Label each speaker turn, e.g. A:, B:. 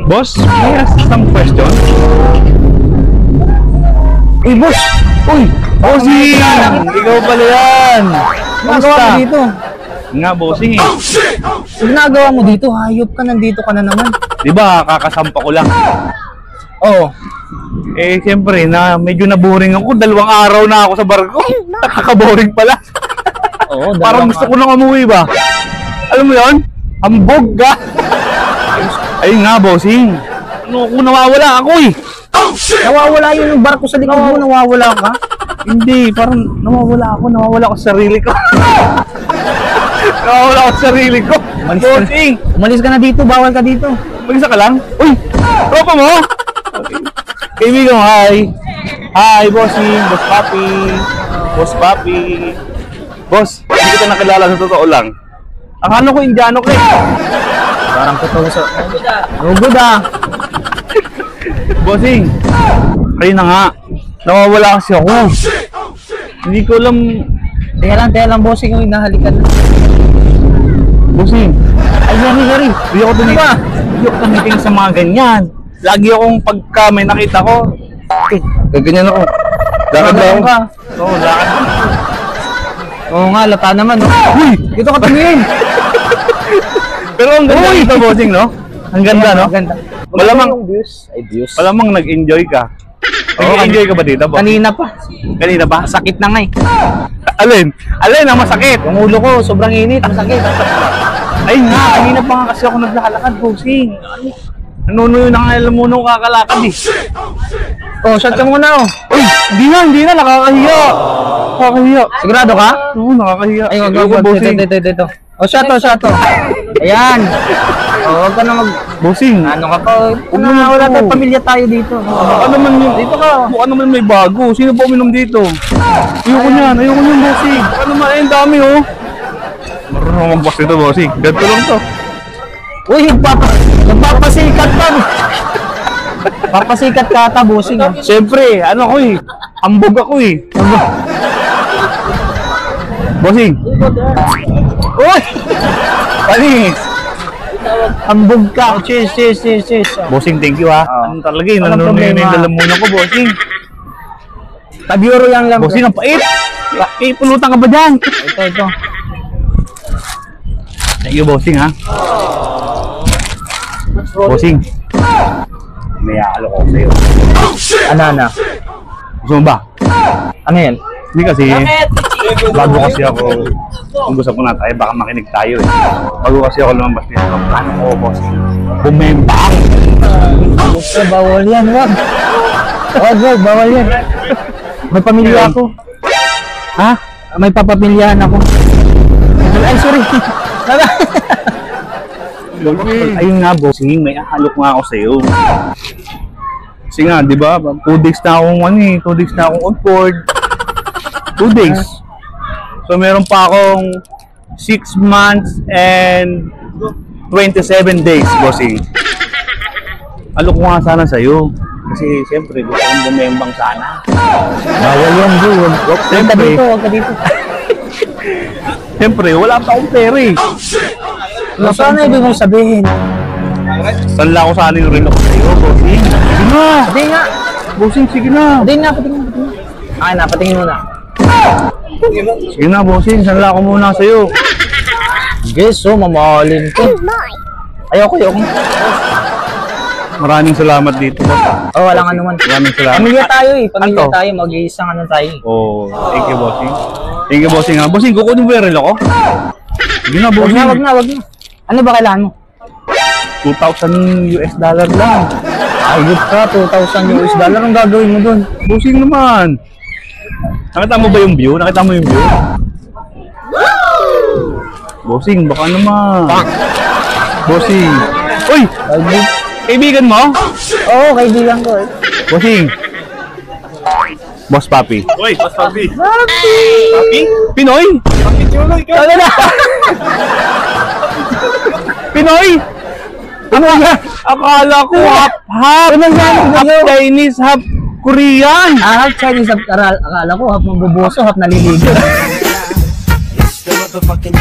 A: Boss, may I ask some question?
B: Boss! Uy!
A: Bossing! Ikaw pala yan!
B: Nagawa mo dito?
A: Nga, bossing eh.
B: Ang ginagawa mo dito, hayop ka, nandito ka na naman.
A: Diba, kakasampa ko lang.
B: Oo.
A: Eh, siyempre, medyo naboring ako. 2 araw na ako sa barko. Nakaka-boring pala.
B: Oo,
A: parang gusto ko nang umuwi ba? Alam mo yun? Hambog ka. Ayun nga, bossing. Ano kung nawawala ako eh.
B: Nawawala yun yung barko sa likod mo, nawawala ka?
A: Hindi, parang nawawala ako sa sarili ko. Nawawala ako sa sarili ko. Bossing!
B: Umalis ka na dito, bawal ka dito.
A: Umalis ka lang? Uy! Tropa mo? Kaibigan, hi! Hi, bossing! Boss Papi! Boss Papi! Boss, hindi kita nakilala sa totoo lang. Akala ko Indiano ka eh.
B: Parang totoo sa... Rugod ah!
A: Bossing! Kayo na nga. Nawawala kasi ako. Hindi ko alam...
B: Teka lang, bossing, yung hinahalikan na.
A: Bossing!
B: Ay, sorry.
A: Hindi ako tumiting sa mga ganyan. Lagi akong pagka may nakita ko, gaganyan ako. Lakad lang
B: ka.
A: Oo, lakad.
B: Oo nga, lata naman.
A: Uy!
B: Dito ka tumingin.
A: Pero ang ganda dito, bossing, no? Ang ganda, no?
B: Ang ganda.
A: Malamang,
B: views.
A: malamang nag-enjoy ka. Nag-enjoy ka ba dito, boss?
B: Kanina pa.
A: Kanina ba?
B: Sakit na nga eh.
A: Alin? Alin ang masakit?
B: Yung ulo ko, sobrang init, masakit.
A: Ay nga, kanina pa nga kasi ako naglalakad, bossing. Nanunuyo na nga alam mo nung kakalakad eh.
B: Oh, shot ka muna oh.
A: Uy, hindi na, nakakahiya. Nakakahiya.
B: Sigurado ka?
A: Oo, nakakahiya.
B: Ay, wag,
A: bossing.
B: Dito. Oh, shot. Ayan. Oh, wag ka na
A: Bossing.
B: Ano ka pa? Wala tayong pamilya tayo dito.
A: Baka naman yun, dito ka. Baka naman may bago. Sino ba uminom dito? Ayoko niyan, bossing. Baka naman, ang dami oh. Marunong ang boss dito, bossing. Ganito lang to.
B: Uy, nagpapasikat pa. Papasikat ka ata, bossing.
A: Siyempre, ano ko eh. Ambog ako eh. Bossing.
B: Uy!
A: Panis.
B: Ambog ka. Cheers.
A: Bossing, thank you ha. Ano talaga eh,
B: Walang
A: nanunuyo na
B: problema.
A: yung lalamunan ko, bossing.
B: Tabiuro yan lang.
A: Bossing, ang pait. Eh, pulutan ka ba dyan?
B: Ito.
A: Thank you, bossing ha. Bossing. May aalo ko sa'yo.
B: Ano?
A: Gusto mo ba?
B: Ano yan?
A: Hindi kasi, bago kasi ako, kung gusto ko na tayo, baka makinig tayo eh. Bago kasi ako lumabas nito, plano ko, bossing. Bumembang!
B: Bawal yan, wag. Bawal yan. May pamilya ako.
A: Ha?
B: May papamilyahan ako. Ay, sorry.
A: Ayun nga, bossing, may ahalok nga ako sa'yo. Kasi nga, di ba, 2 days na akong 2 days na akong on board. 2 days. So, meron pa akong 6 months and 27 days, bossing. Alok ko nga sana sa'yo. Kasi, siyempre, gusto kong bumembang sana.
B: Bawal yan, bro. Huwag ka dito.
A: Siyempre, wala pa akong pera eh.
B: Sana ibig mong sabihin.
A: Sanla ko sana yung relo ko sa'yo, bossing. Sige na!
B: Hindi nga.
A: Bossing, sige na!
B: Patingin. Ay, napatingin mo na.
A: Sige na, bossing. Sanla ko muna sa'yo.
B: Guess so, mamahalin ko. Ayoko.
A: Maraming salamat dito, boss.
B: Oh, walang ano man.
A: Maraming salamat.
B: Pamilya tayo eh. Pamilya
A: Ano?
B: tayo. Mag-iisang ano tayo eh.
A: Oh, thank you, bossing. Thank you, bossing. Bossing, kukunin mo yung relo ko? Sige na, bossing.
B: Wag na. Ano ba kailangan mo?
A: $2,000 lang.
B: Ayop ka, $2,000. Ang gagawin mo dun?
A: Bossing naman. Nakita mo ba yung view? Bossing, baka naman. Bossing. Uy! Kaibigan mo?
B: Oo, kaibigan ko eh.
A: Bossing. Boss Papi.
C: Uy, Boss Papi.
A: Papi? Pinoy?
B: Ano na?
A: Pinoy? Ano yan? Akala ko half. Half Chinese, half Korean.
B: Half Chinese, akala ko half mambuboso, half naliligo.
C: It's the motherfucking